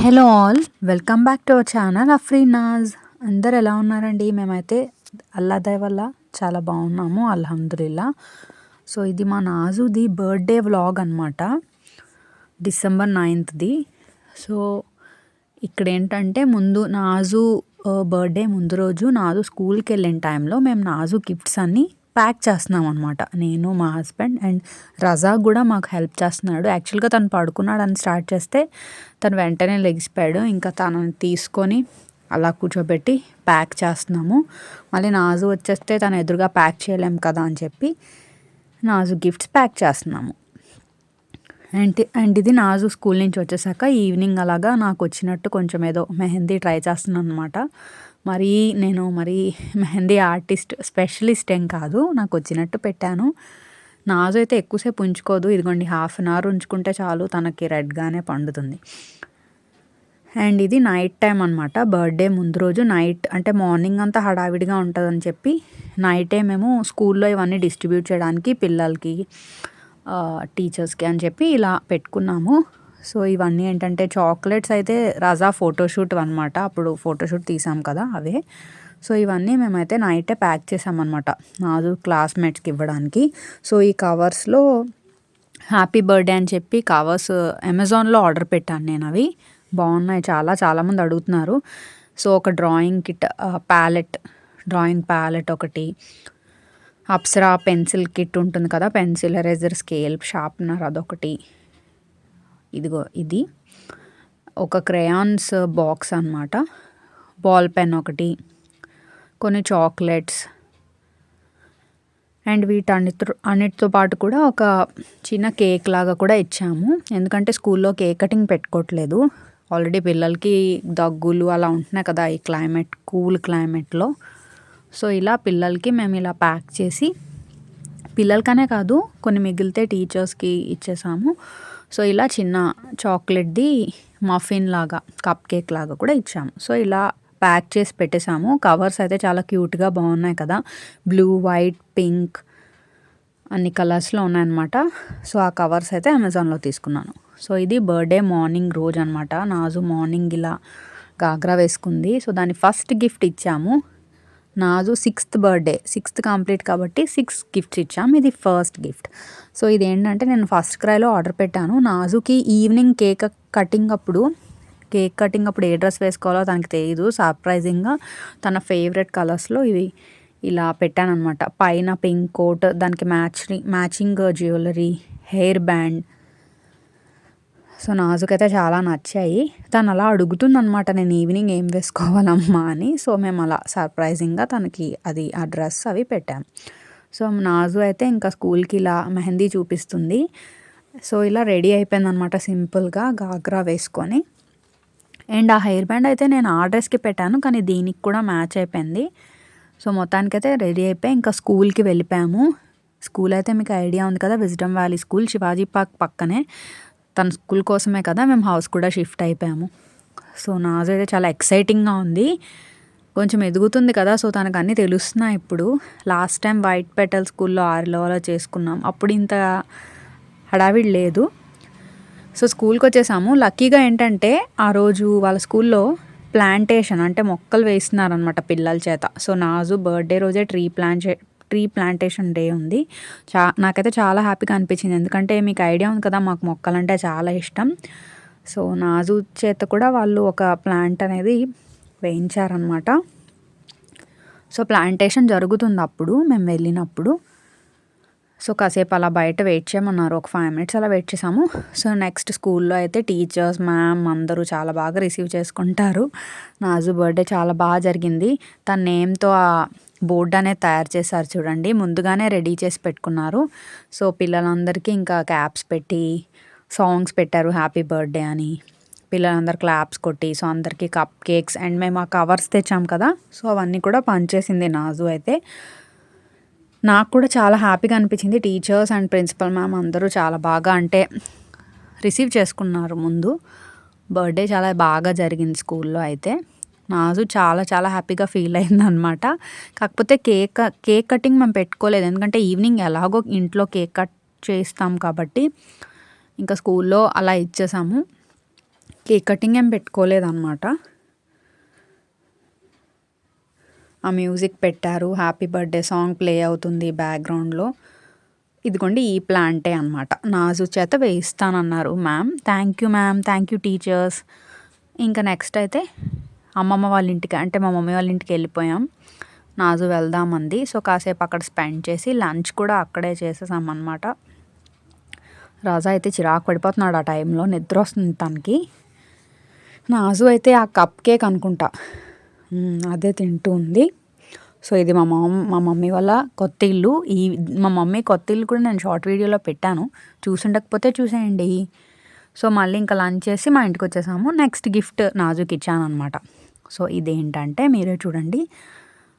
Hello all, welcome back to our channel Afreenaz. అందరు ఎలా ఉన్నారండి? మేమైతే అల్లా దయ వల్ల చాలా బాగున్నాము, అల్హమ్దులిల్లా. సో ఇది మా నాజుది బర్త్డే వ్లాగ్ అనమాట, December 9th. సో ఇక్కడ ఏంటంటే ముందు నాజు బర్త్డే ముందు రోజు నాజు స్కూల్కి వెళ్ళిన టైంలో మేము నాజు గిఫ్ట్స్ అన్నీ ప్యాక్ చేస్తున్నాం అనమాట. నేను, మా హస్బెండ్ అండ్ రజాక్ కూడా మాకు హెల్ప్ చేస్తున్నాడు. యాక్చువల్గా తను పడుకున్నాడు అని స్టార్ట్ చేస్తే తను వెంటనే లెగిసిపోయాడు. ఇంకా తనని తీసుకొని అలా కూర్చోబెట్టి ప్యాక్ చేస్తున్నాము. మళ్ళీ నాజు వచ్చేస్తే తను ఎదురుగా ప్యాక్ చేయలేము కదా అని చెప్పి నాజు గిఫ్ట్స్ ప్యాక్ చేస్తున్నాము. అండ్ ఇది నాజు స్కూల్ నుంచి వచ్చేసాక ఈవినింగ్ అలాగా నాకు వచ్చినట్టు కొంచెం ఏదో మెహందీ ట్రై చేస్తున్నాను అనమాట. నేను మెహందీ ఆర్టిస్ట్ స్పెషలిస్ట్ ఏం కాదు, నాకు వచ్చినట్టు పెట్టాను. నాజు అయితే ఎక్కువసేపు ఉంచుకోదు, ఇదిగోండి 1/2 hour ఉంచుకుంటే చాలు, తనకి రెడ్గానే పండుతుంది. అండ్ ఇది నైట్ టైం అనమాట, బర్త్డే ముందు రోజు నైట్. అంటే మార్నింగ్ అంతా హడావిడిగా ఉంటుందని చెప్పి నైటే మేము స్కూల్లో ఇవన్నీ డిస్ట్రిబ్యూట్ చేయడానికి పిల్లలకి, టీచర్స్కి అని చెప్పి ఇలా పెట్టుకున్నాము. సో ఇవన్నీ ఏంటంటే చాక్లెట్స్ అయితే రజా ఫోటోషూట్ అనమాట, అప్పుడు ఫోటోషూట్ తీసాం కదా అవే. సో ఇవన్నీ మేమైతే నైటే ప్యాక్ చేసామన్నమాట నాజు క్లాస్మేట్స్కి ఇవ్వడానికి. సో ఈ కవర్స్లో హ్యాపీ బర్త్డే అని చెప్పి కవర్స్ అమెజాన్లో ఆర్డర్ పెట్టాను నేను. అవి బాగున్నాయి, చాలామంది అడుగుతున్నారు. సో ఒక డ్రాయింగ్ కిట్, డ్రాయింగ్ ప్యాలెట్ ఒకటి, అప్సరా పెన్సిల్ కిట్ ఉంటుంది కదా, పెన్సిల్, ఎరేజర్, స్కేల్, షార్ప్నర్ అదొకటి, ఇదిగో ఇది ఒక క్రేయాన్స్ బాక్స్ అనమాట, బాల్ పెన్ ఒకటి, కొన్ని చాక్లెట్స్. అండ్ అన్నిటితో పాటు కూడా ఒక చిన్న కేక్ లాగా కూడా ఇచ్చాము. ఎందుకంటే స్కూల్లో కేక్ కటింగ్ పెట్టుకోవట్లేదు, ఆల్రెడీ పిల్లలకి దగ్గులు అలా ఉంటున్నాయి కదా ఈ కూల్ క్లైమేట్లో. సో ఇలా పిల్లలకి మేము ఇలా ప్యాక్ చేసి, పిల్లలకనే కాదు కొన్ని మిగిలితే టీచర్స్కి ఇచ్చేసాము. సో ఇలా చిన్న చాక్లెట్ది మఫిన్ లాగా, కప్ కేక్ లాగా కూడా ఇచ్చాము. సో ఇలా ప్యాక్ చేసి పెట్టేసాము. కవర్స్ అయితే చాలా క్యూట్గా బాగున్నాయి కదా, బ్లూ, వైట్, పింక్ అన్ని కలర్స్లో ఉన్నాయన్నమాట. సో ఆ కవర్స్ అయితే అమెజాన్లో తీసుకున్నాను. సో ఇది బర్త్డే మార్నింగ్ రోజు అనమాట. నాజు మార్నింగ్ ఇలా గాగ్రా వేసుకుంది. సో దాని ఫస్ట్ గిఫ్ట్ ఇచ్చాము. Naju 6th birthday, 6th complete కాబట్టి 6 గిఫ్ట్స్ ఇచ్చాము. ఇది ఫస్ట్ గిఫ్ట్. సో ఇది ఏంటంటే నేను ఫస్ట్ క్రైలో ఆర్డర్ పెట్టాను. నాజుకి ఈవినింగ్ కేక్ కటింగ్ అప్పుడు ఏ డ్రెస్ వేసుకోవాలో తనకి తెలియదు. సర్ప్రైజింగ్గా తన ఫేవరెట్ కలర్స్లో ఇవి ఇలా పెట్టాను అనమాట. పైన పింక్ కోట్, దానికి matching jewellery, hair band. So నాజుకైతే చాలా నచ్చాయి. తను అలా అడుగుతుందనమాట, నేను ఈవినింగ్ ఏం వేసుకోవాలమ్మా అని. సో మేము అలా సర్ప్రైజింగ్గా తనకి ఆ డ్రెస్ అవి పెట్టాం. సో నాజు అయితే ఇంకా స్కూల్కి ఇలా మెహందీ చూపిస్తుంది. సో ఇలా రెడీ అయిపోయిందనమాట సింపుల్గా గాగ్రా వేసుకొని. అండ్ ఆ హెయిర్ బ్యాండ్ అయితే నేను ఆ డ్రెస్కి పెట్టాను, కానీ దీనికి కూడా మ్యాచ్ అయిపోయింది. సో మొత్తానికైతే రెడీ అయిపోయి ఇంకా స్కూల్కి వెళ్ళిపోయాము. స్కూల్ అయితే మీకు ఐడియా ఉంది కదా, wisdom valley school, Shivaji park పక్కనే. తన స్కూల్ కోసమే కదా మేము హౌస్ కూడా షిఫ్ట్ అయిపోయాము. సో నాజు అయితే చాలా ఎక్సైటింగ్గా ఉంది, కొంచెం ఎదుగుతుంది కదా, సో తనకు అన్నీ తెలుస్తున్నాయి ఇప్పుడు. లాస్ట్ టైం వైట్ పెటల్ స్కూల్లో 6 చేసుకున్నాం, అప్పుడు ఇంత హడావిడి లేదు. సో స్కూల్కి వచ్చేసాము. లక్కీగా ఏంటంటే ఆ రోజు వాళ్ళ స్కూల్లో ప్లాంటేషన్, అంటే మొక్కలు వేస్తున్నారనమాట పిల్లల చేత. సో నాజు బర్త్డే రోజే ట్రీ ప్లాంటేషన్ డే ఉంది. నాకైతే చాలా హ్యాపీగా అనిపించింది, ఎందుకంటే మీకు ఐడియా ఉంది కదా మాకు మొక్కలంటే చాలా ఇష్టం. సో నాజు చేత కూడా వాళ్ళు ఒక ప్లాంట్ అనేది వేయించారనమాట. సో ప్లాంటేషన్ జరుగుతుంది అప్పుడు మేము వెళ్ళినప్పుడు. సో కాసేపు అలా బయట వెయిట్ చేయమన్నారు, ఒక 5 minutes అలా వెయిట్ చేసాము. సో నెక్స్ట్ స్కూల్లో అయితే టీచర్స్, మ్యామ్ అందరూ చాలా బాగా రిసీవ్ చేసుకుంటారు. నాజు బర్త్డే చాలా బాగా జరిగింది. తన నేమ్తో ఆ బోర్డు అనేది తయారు చేశారు చూడండి, ముందుగానే రెడీ చేసి పెట్టుకున్నారు. సో పిల్లలందరికీ ఇంకా క్యాప్స్ పెట్టి సాంగ్స్ పెట్టారు హ్యాపీ బర్త్డే అని. పిల్లలందరూ క్లాప్స్ కొట్టి, సో అందరికీ కప్ కేక్స్ అండ్ మేము ఆ కవర్స్ తెచ్చాం కదా, సో అవన్నీ కూడా పనిచేసింది నాజు అయితే. నాకు కూడా చాలా హ్యాపీగా అనిపించింది. టీచర్స్ అండ్ ప్రిన్సిపల్ మ్యామ్ అందరూ చాలా బాగా రిసీవ్ చేసుకున్నారు. ముందు బర్త్డే చాలా బాగా జరిగింది స్కూల్లో అయితే. నాజు చాలా హ్యాపీగా ఫీల్ అయిందనమాట. కాకపోతే కేక్ కటింగ్ మేము పెట్టుకోలేదు, ఎందుకంటే ఈవినింగ్ ఎలాగో ఇంట్లో కేక్ కట్ చేస్తాం కాబట్టి ఇంకా స్కూల్లో అలా ఇచ్చేసాము. కేక్ కటింగ్ ఏం పెట్టుకోలేదన్నమాట. ఆ మ్యూజిక్ పెట్టారు, హ్యాపీ బర్త్డే సాంగ్ ప్లే అవుతుంది బ్యాక్గ్రౌండ్లో. ఇదిగోండి ఈ ప్లాంటే అనమాట. నాజు చేత వేయిస్తానన్నారు ma'am. Thank you ma'am, thank you teachers. ఇంకా నెక్స్ట్ అయితే అమ్మమ్మ వాళ్ళ ఇంటికి, అంటే మా మమ్మీ వాళ్ళ ఇంటికి వెళ్ళిపోయాం. నాజు వెళ్దామంది. సో కాసేపు అక్కడ స్పెండ్ చేసి లంచ్ కూడా అక్కడే చేసేసామన్నమాట. రాజా అయితే చిరాకు పడిపోతున్నాడు ఆ టైంలో, నిద్ర వస్తుంది తనకి. నాజు అయితే ఆ కప్ కేక్ అనుకుంటా అదే తింటూ ఉంది. సో ఇది మా మమ్మీ వాళ్ళ కొత్త ఇల్లు. మా మమ్మీ కొత్త ఇల్లు కూడా నేను షార్ట్ వీడియోలో పెట్టాను, చూసుండకపోతే చూసేయండి. సో మళ్ళీ ఇంకా లంచ్ చేసి మా ఇంటికి వచ్చేసాము. నెక్స్ట్ గిఫ్ట్ నాజుకి ఇచ్చాను అనమాట. సో ఇదేంటంటే మీరే చూడండి.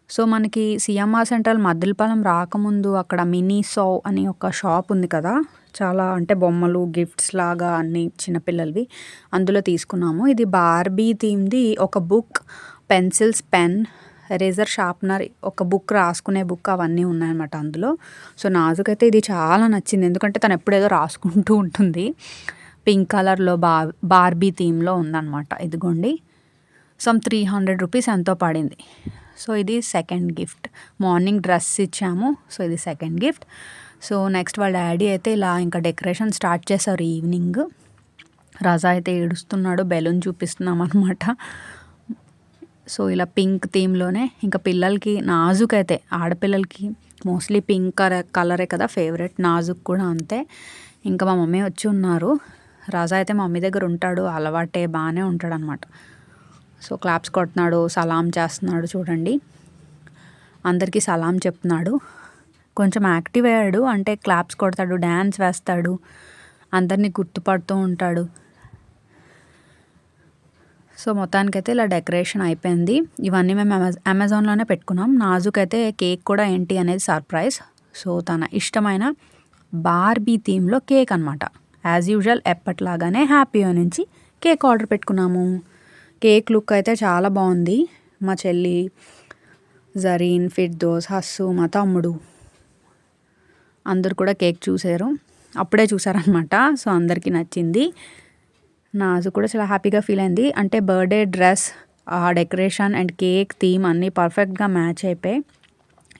సో మనకి సిఎంఆర్ సెంట్రల్ మద్దిలపాలెం రాకముందు అక్కడ మినీ సో అని ఒక షాప్ ఉంది కదా, చాలా అంటే బొమ్మలు గిఫ్ట్స్ లాగా అన్ని చిన్నపిల్లలవి, అందులో తీసుకున్నాము. ఇది బార్బీ థీమ్ది ఒక book, pencils, pen, eraser, sharpener, ఒక బుక్, రాసుకునే బుక్, అవన్నీ ఉన్నాయన్నమాట అందులో. సో నాజుకైతే ఇది చాలా నచ్చింది, ఎందుకంటే తను ఎప్పుడేదో రాసుకుంటూ ఉంటుంది. పింక్ కలర్లో బార్బీ థీమ్లో ఉందన్నమాట. ఇదిగోండి సమ్ 300 రూపీస్ ఎంతో పడింది. సో ఇది సెకండ్ గిఫ్ట్. మార్నింగ్ డ్రెస్ ఇచ్చాము. సో ఇది సెకండ్ గిఫ్ట్. సో నెక్స్ట్ వాళ్ళ డాడీ అయితే ఇలా ఇంకా డెకరేషన్ స్టార్ట్ చేశారు ఈవినింగ్. రాజా అయితే ఏడుస్తున్నాడు, బెలూన్ చూపిస్తున్నాం అనమాట. సో ఇలా పింక్ థీమ్లోనే ఇంకా పిల్లలకి, నాజుకైతే ఆడపిల్లలకి మోస్ట్లీ పింక్ కలరే కదా ఫేవరెట్, నాజుక్ కూడా అంతే. ఇంకా మా మమ్మీ వచ్చి ఉన్నారు. రాజా అయితే మా మమ్మీ దగ్గర ఉంటాడు, అలవాటే, బాగానే ఉంటాడు అనమాట. సో క్లాప్స్ కొడుతున్నాడు, సలాం చేస్తున్నాడు, చూడండి అందరికీ సలాం చెప్తున్నాడు. కొంచెం యాక్టివ్ అయ్యాడు, అంటే క్లాప్స్ కొడతాడు, డ్యాన్స్ వేస్తాడు, అందరినీ గుర్తుపడుతూ ఉంటాడు. సో మొత్తానికైతే ఇలా డెకరేషన్ అయిపోయింది. ఇవన్నీ మేము అమెజాన్లోనే పెట్టుకున్నాం. నాజుకైతే కేక్ కూడా ఏంటి అనేది సర్ప్రైజ్. సో తన ఇష్టమైన బార్బీ థీమ్లో కేక్ అనమాట. యాజ్ యూజువల్ ఎప్పట్లాగానే హ్యాపీయో నుంచి కేక్ ఆర్డర్ పెట్టుకున్నాము. కేక్ లుక్ అయితే చాలా బాగుంది. మా చెల్లి, జరీన్, ఫిర్దోస్, హస్సు, మా తమ్ముడు అందరు కూడా కేక్ చూసారు, అప్పుడే చూసారనమాట. సో అందరికీ నచ్చింది. నాజు కూడా చాలా హ్యాపీగా ఫీల్ అయింది. అంటే బర్త్డే డ్రెస్, ఆ డెకరేషన్ అండ్ కేక్ థీమ్ అన్నీ పర్ఫెక్ట్గా మ్యాచ్ అయిపోయి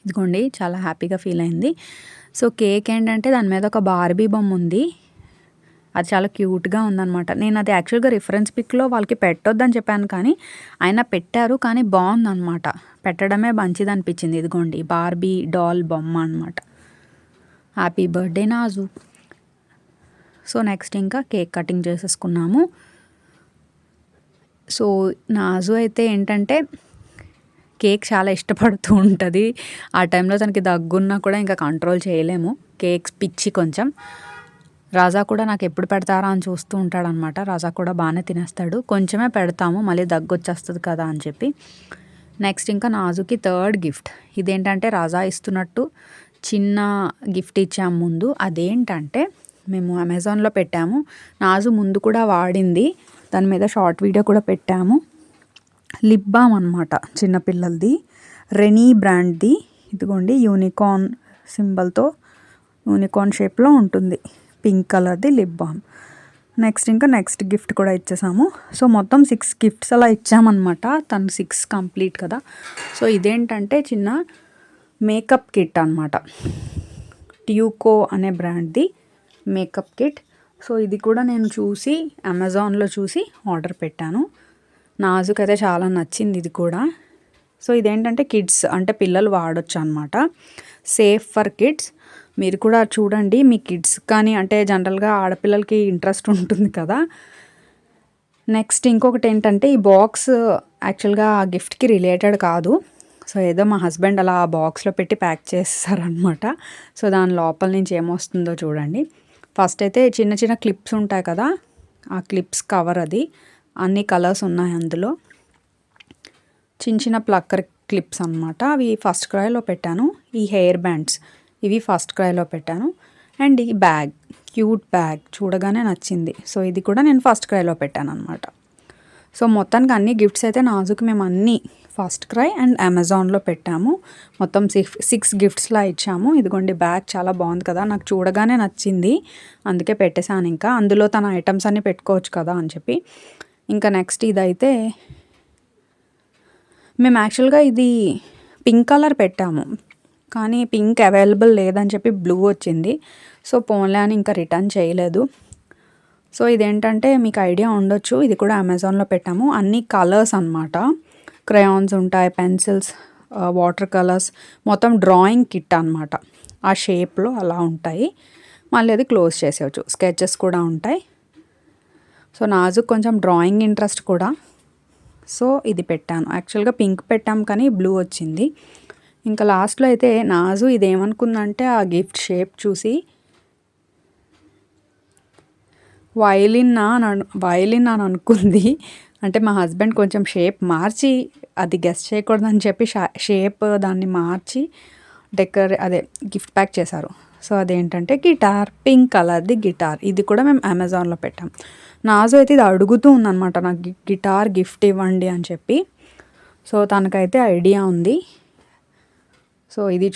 ఇదిగోండి చాలా హ్యాపీగా ఫీల్ అయింది. సో కేక్ ఏంటంటే దాని మీద ఒక బార్బీ బొమ్మ ఉంది, అది చాలా క్యూట్గా ఉందన్నమాట. నేను అది యాక్చువల్గా రిఫరెన్స్ పిక్లో వాళ్ళకి పెట్టొద్దని చెప్పాను, కానీ ఆయన పెట్టారు, కానీ బాగుందన్నమాట, పెట్టడమే మంచిది అనిపించింది. ఇదిగోండి బార్బీ డాల్ బొమ్మ అనమాట. Happy birthday Naju. So next ఇంకా కేక్ కటింగ్ చేసేసుకున్నాము. సో నాజు అయితే ఏంటంటే కేక్ చాలా ఇష్టపడుతూ ఉంటుంది. ఆ టైంలో తనకి దగ్గున్నా కూడా ఇంకా కంట్రోల్ చేయలేము, కేక్స్ పిచ్చి కొంచెం. రాజా కూడా నాకు ఎప్పుడు పెడతారా అని చూస్తూ ఉంటాడనమాట. రాజా కూడా బాగానే తినేస్తాడు, కొంచెమే పెడతాము మళ్ళీ దగ్గు వచ్చేస్తుంది కదా అని చెప్పి. నెక్స్ట్ ఇంకా నాజుకి థర్డ్ గిఫ్ట్. ఇదేంటంటే రాజా ఇస్తున్నట్టు చిన్న గిఫ్ట్ ఇచ్చాము ముందు. అదేంటంటే మేము అమెజాన్లో పెట్టాము, నాజు ముందు కూడా వాడింది, దాని మీద షార్ట్ వీడియో కూడా పెట్టాము. లిప్ బామ్ అనమాట, చిన్నపిల్లలది, రెనీ బ్రాండ్ది. ఇదిగోండి యూనికార్న్ సింబల్తో, యూనికార్న్ షేప్లో ఉంటుంది, పింక్ కలర్ది లిప్ బామ్. నెక్స్ట్ గిఫ్ట్ కూడా ఇచ్చేసాము. సో మొత్తం 6 గిఫ్ట్స్ అలా ఇచ్చామన్నమాట. తను 6 కంప్లీట్ కదా. సో ఇదేంటంటే చిన్న మేకప్ కిట్ అనమాట, ట్యూకో అనే బ్రాండ్ది మేకప్ కిట్. సో ఇది కూడా నేను చూసి అమెజాన్లో చూసి ఆర్డర్ పెట్టాను. నాజుకైతే చాలా నచ్చింది ఇది కూడా. సో ఇదేంటంటే కిడ్స్, అంటే పిల్లలు వాడొచ్చు అనమాట, సేఫ్ ఫర్ కిడ్స్. మీరు కూడా చూడండి, మీ కిడ్స్ కానీ, అంటే జనరల్గా ఆడపిల్లలకి ఇంట్రెస్ట్ ఉంటుంది కదా. నెక్స్ట్ ఇంకొకటి ఏంటంటే ఈ బాక్స్ యాక్చువల్గా ఆ గిఫ్ట్కి రిలేటెడ్ కాదు. సో ఏదో మా హస్బెండ్ అలా ఆ బాక్స్లో పెట్టి ప్యాక్ చేస్తారనమాట. సో దాని లోపల నుంచి ఏమొస్తుందో చూడండి. ఫస్ట్ అయితే చిన్న చిన్న క్లిప్స్ ఉంటాయి కదా, ఆ క్లిప్స్ కవర్, అది అన్ని కలర్స్ ఉన్నాయి అందులో. చిన్న ప్లక్కర్ క్లిప్స్ అనమాట, అవి ఫస్ట్ క్రైలో పెట్టాను. ఈ హెయిర్ బ్యాండ్స్ ఇవి ఫస్ట్ క్రైలో పెట్టాను. అండ్ ఈ బ్యాగ్, క్యూట్ బ్యాగ్, చూడగానే నచ్చింది. సో ఇది కూడా నేను ఫస్ట్ క్రైలో పెట్టాను అనమాట. సో మొత్తానికి అన్ని గిఫ్ట్స్ అయితే నాజుకి మేము అన్నీ ఫస్ట్ క్రై అండ్ అమెజాన్లో పెట్టాము. మొత్తం 6 గిఫ్ట్స్లా ఇచ్చాము. ఇదిగోండి బ్యాగ్ చాలా బాగుంది కదా, నాకు చూడగానే నచ్చింది, అందుకే పెట్టేశాను. ఇంకా అందులో తన ఐటమ్స్ అన్నీ పెట్టుకోవచ్చు కదా అని చెప్పి. ఇంకా నెక్స్ట్ ఇదైతే మేము యాక్చువల్గా ఇది పింక్ కలర్ పెట్టాము, కానీ పింక్ అవైలబుల్ లేదని చెప్పి బ్లూ వచ్చింది. సో పోన్లే అని ఇంకా రిటర్న్ చేయలేదు. సో ఇదేంటంటే మీకు ఐడియా ఉండొచ్చు, ఇది కూడా అమెజాన్లో పెట్టాము. అన్ని కలర్స్ అనమాట, క్రయాన్స్ ఉంటాయి, పెన్సిల్స్, వాటర్ కలర్స్, మొత్తం డ్రాయింగ్ కిట్ అనమాట. ఆ షేప్లో అలా ఉంటాయి. మళ్ళీ అది క్లోజ్ చేసేయచ్చు. స్కెచెస్ కూడా ఉంటాయి. సో నాజు కొంచెం డ్రాయింగ్ ఇంట్రెస్ట్ కూడా, సో ఇది పెట్టాను. యాక్చువల్గా పింక్ పెట్టాం కానీ బ్లూ వచ్చింది. ఇంకా లాస్ట్లో అయితే నాజు ఇదేమనుకుందంటే ఆ గిఫ్ట్ షేప్ చూసి వయలిన్ అని అనుకుంది. అంటే మా హస్బెండ్ కొంచెం షేప్ మార్చి, అది గెస్ చేయకూడదని చెప్పి షేప్ దాన్ని మార్చి అదే గిఫ్ట్ ప్యాక్ చేశారు. సో అదేంటంటే గిటార్, పింక్ కలర్ది గిటార్. ఇది కూడా మేము అమెజాన్లో పెట్టాం. నాజు అయితే ఇది అడుగుతూ ఉందన్నమాట, నాకు గిటార్ గిఫ్ట్ ఇవ్వండి అని చెప్పి. సో తనకైతే ఐడియా ఉంది. సో ఇది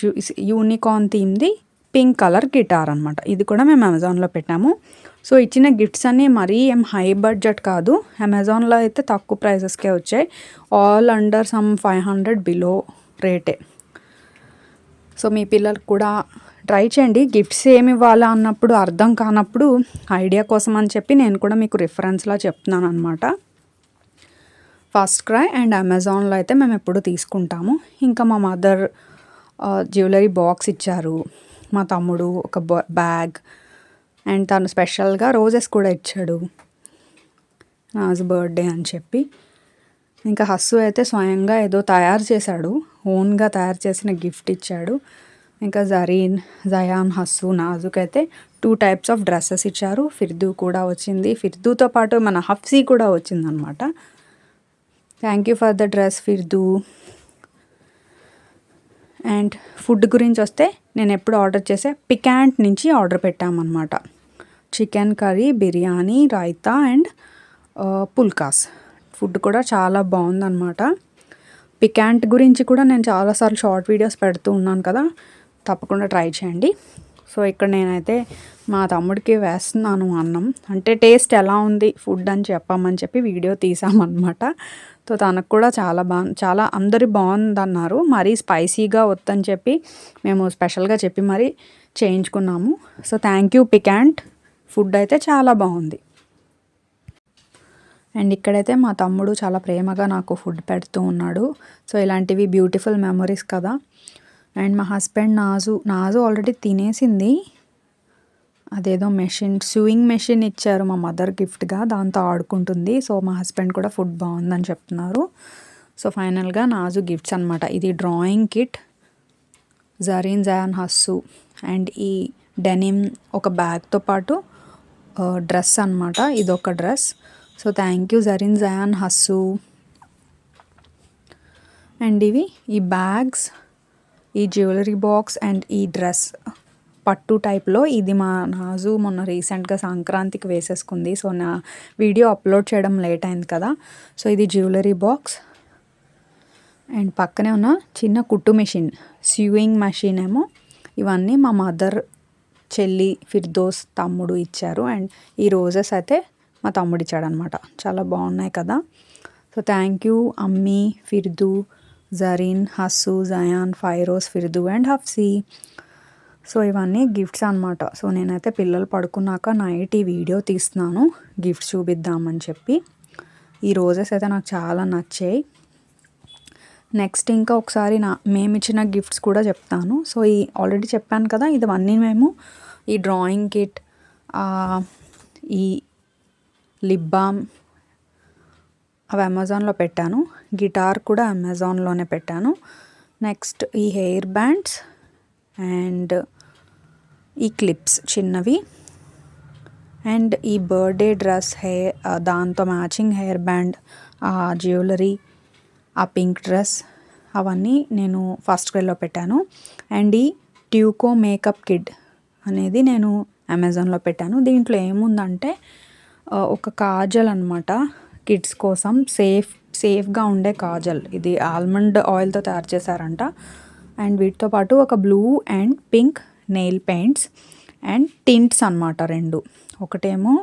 యూనికార్న్ థీమ్ది పింక్ కలర్ గిటార్ అనమాట. ఇది కూడా మేము అమెజాన్లో పెట్టాము. సో ఇచ్చిన గిఫ్ట్స్ అన్నీ మరీ ఏం హై బడ్జెట్ కాదు. అమెజాన్లో అయితే తక్కువ ప్రైజెస్కే వచ్చాయి. ఆల్ అండర్ సమ్ 500 బిలో రేటే. సో మీ పిల్లలకు కూడా ట్రై చేయండి. గిఫ్ట్స్ ఏమి ఇవ్వాలా అన్నప్పుడు అర్థం కానప్పుడు ఐడియా కోసం అని చెప్పి నేను కూడా మీకు రిఫరెన్స్లా చెప్తున్నాను అనమాట. ఫస్ట్ క్రై అండ్ అమెజాన్లో అయితే మేము ఎప్పుడు తీసుకుంటాము. ఇంకా మా మదర్ జ్యువెలరీ బాక్స్ ఇచ్చారు, మా తమ్ముడు ఒక బ్యాగ్, అండ్ తను స్పెషల్గా రోజెస్ కూడా ఇచ్చాడు నాజ్ బర్త్డే అని చెప్పి. ఇంకా హస్సు అయితే స్వయంగా ఏదో తయారు చేశాడు, ఓన్గా తయారు చేసిన గిఫ్ట్ ఇచ్చాడు. ఇంకా జరీన్, జయాన్, హస్సు, నాజుకైతే 2 టైప్స్ ఆఫ్ డ్రెస్సెస్ ఇచ్చారు. ఫిర్దూ కూడా వచ్చింది. ఫిర్దూతో పాటు మన హఫ్సీ కూడా వచ్చిందనమాట. Thank you for the dress Firdu. And food గురించి వస్తే నేను ఎప్పుడు ఆర్డర్ చేసే పికాంట్ నుంచి ఆర్డర్ పెట్టామన్నమాట. Chicken curry, biryani, raita and phulkas. Food కూడా చాలా బాగుందన్నమాట. పికాంట్ గురించి కూడా నేను చాలాసార్లు షార్ట్ వీడియోస్ పెడుతూ ఉన్నాను కదా, తప్పకుండా ట్రై చేయండి. సో ఇక్కడ నేనైతే మా తమ్ముడికి వేస్తున్నాను అన్నం. అంటే టేస్ట్ ఎలా ఉంది ఫుడ్ అని చెప్పమని చెప్పి వీడియో తీసామన్నమాట. సో తనకు కూడా చాలా అందరు బాగుందన్నారు. మరీ స్పైసీగా వద్దని చెప్పి మేము స్పెషల్గా చెప్పి మరీ చేయించుకున్నాము. So thank you Piquant. Food అయితే చాలా బాగుంది. అండ్ ఇక్కడైతే మా తమ్ముడు చాలా ప్రేమగా నాకు ఫుడ్ పెడుతూ ఉన్నాడు. సో ఇలాంటివి బ్యూటిఫుల్ మెమరీస్ కదా. అండ్ మా హస్బెండ్ నాజు ఆల్రెడీ తినేసింది. అదేదో స్వింగ్ మెషిన్ ఇచ్చారు మా మదర్ గిఫ్ట్గా, దాంతో ఆడుకుంటుంది. సో మా హస్బెండ్ కూడా ఫుడ్ బాగుందని చెప్తున్నారు. సో ఫైనల్గా నాజు గిఫ్ట్స్ అనమాట. ఇది drawing kit, Zareen, Zion, Hassu and ఈ డెనిమ్ ఒక బ్యాగ్తో పాటు డ్రెస్ అనమాట. ఇదొక dress. So thank you Zareen, Zion, Hassu. And ఇవి ఈ బ్యాగ్స్, ఈ జ్యువెలరీ బాక్స్ అండ్ ఈ డ్రెస్ పట్టు టైప్లో. ఇది మా నాజు మొన్న రీసెంట్గా సంక్రాంతికి వేసేసుకుంది. సో నా వీడియో అప్లోడ్ చేయడం లేట్ అయింది కదా. సో ఇది జ్యువెలరీ బాక్స్. అండ్ పక్కనే ఉన్న చిన్న కుట్టు మెషిన్, స్యూయింగ్ మెషిన్ ఏమో. ఇవన్నీ మా మదర్, చెల్లి, ఫిర్దోస్, తమ్ముడు ఇచ్చారు. అండ్ ఈ రోజెస్ అయితే మా తమ్ముడు ఇచ్చాడనమాట. చాలా బాగున్నాయి కదా. సో థ్యాంక్ యూ అమ్మీ, ఫిర్దూ, జరీన్, హస్సు, జయాన్, ఫైరోస్, ఫిర్దూ అండ్ హఫ్సీ. సో ఇవన్నీ గిఫ్ట్స్ అనమాట. సో నేనైతే పిల్లలు పడుకున్నాక నైట్ ఈ వీడియో తీస్తున్నాను, గిఫ్ట్స్ చూపిద్దామని చెప్పి. ఈ రోజెస్ అయితే నాకు చాలా నచ్చాయి. నెక్స్ట్ ఇంకా ఒకసారి మేము ఇచ్చిన గిఫ్ట్స్ కూడా చెప్తాను. సో ఈ ఆల్రెడీ చెప్పాను కదా, ఇవన్నీ మేము ఈ డ్రాయింగ్ కిట్, ఈ లిప్ బామ్ అవి అమెజాన్లో పెట్టాను. గిటార్ కూడా అమెజాన్లోనే పెట్టాను. నెక్స్ట్ ఈ హెయిర్ బ్యాండ్స్ అండ్ ఈ క్లిప్స్ చిన్నవి అండ్ ఈ బర్త్డే డ్రెస్, దాంతో మ్యాచింగ్ హెయిర్ బ్యాండ్, ఆ జ్యువెలరీ, ఆ పింక్ డ్రెస్, అవన్నీ నేను ఫస్ట్ క్రైలో పెట్టాను. అండ్ ఈ ట్యూకో మేకప్ కిట్ అనేది నేను అమెజాన్లో పెట్టాను. దీంట్లో ఏముందంటే ఒక కాజల్ అనమాట, కిడ్స్ కోసం సేఫ్గా ఉండే కాజల్. ఇది ఆల్మండ్ ఆయిల్తో తయారు చేశారంట. అండ్ వీటితో పాటు ఒక blue and pink nail paints and tints అనమాట 2. ఒకటేమో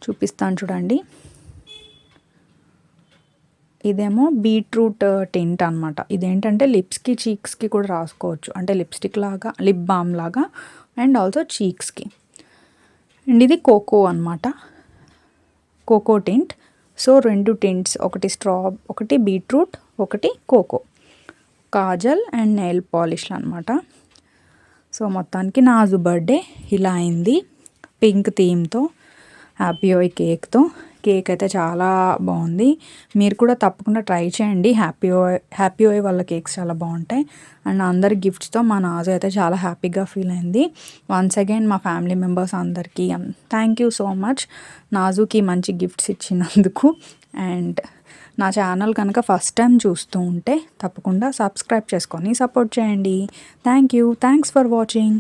చూపిస్తాను చూడండి, ఇదేమో బీట్రూట్ టింట్ అనమాట. ఇదేంటంటే లిప్స్‌కి, చీక్స్‌కి కూడా రాసుకోవచ్చు. అంటే లిప్‌స్టిక్ లాగా, లిప్ బామ్ లాగా అండ్ ఆల్సో చీక్స్‌కి. అండ్ ఇది కోకో అనమాట. Cocoa tint. సో 2 టింట్స్, ఒకటి బీట్రూట్, ఒకటి కోకో. కాజల్ అండ్ నెయిల్ పాలిష్లు అనమాట. సో మొత్తానికి నాజు బర్త్డే ఇలా అయింది. పింక్ థీమ్‌తో, హ్యాపీ ఓయ్ కేక్‌తో. కేక్ అయితే చాలా బాగుంది. మీరు కూడా తప్పకుండా ట్రై చేయండి. హ్యాపీ ఓయ్ వాళ్ళ కేక్స్ చాలా బాగుంటాయి. అండ్ అందరి గిఫ్ట్స్తో మా నాజు అయితే చాలా హ్యాపీగా ఫీల్ అయింది. వన్స్ అగైన్ మా ఫ్యామిలీ మెంబర్స్ అందరికీ థ్యాంక్ యూ సో మచ్ నాజుకి మంచి గిఫ్ట్స్ ఇచ్చినందుకు. అండ్ నా ఛానల్ కనుక ఫస్ట్ టైం చూస్తూ ఉంటే తప్పకుండా సబ్స్క్రైబ్ చేసుకొని సపోర్ట్ చేయండి. Thanks for watching.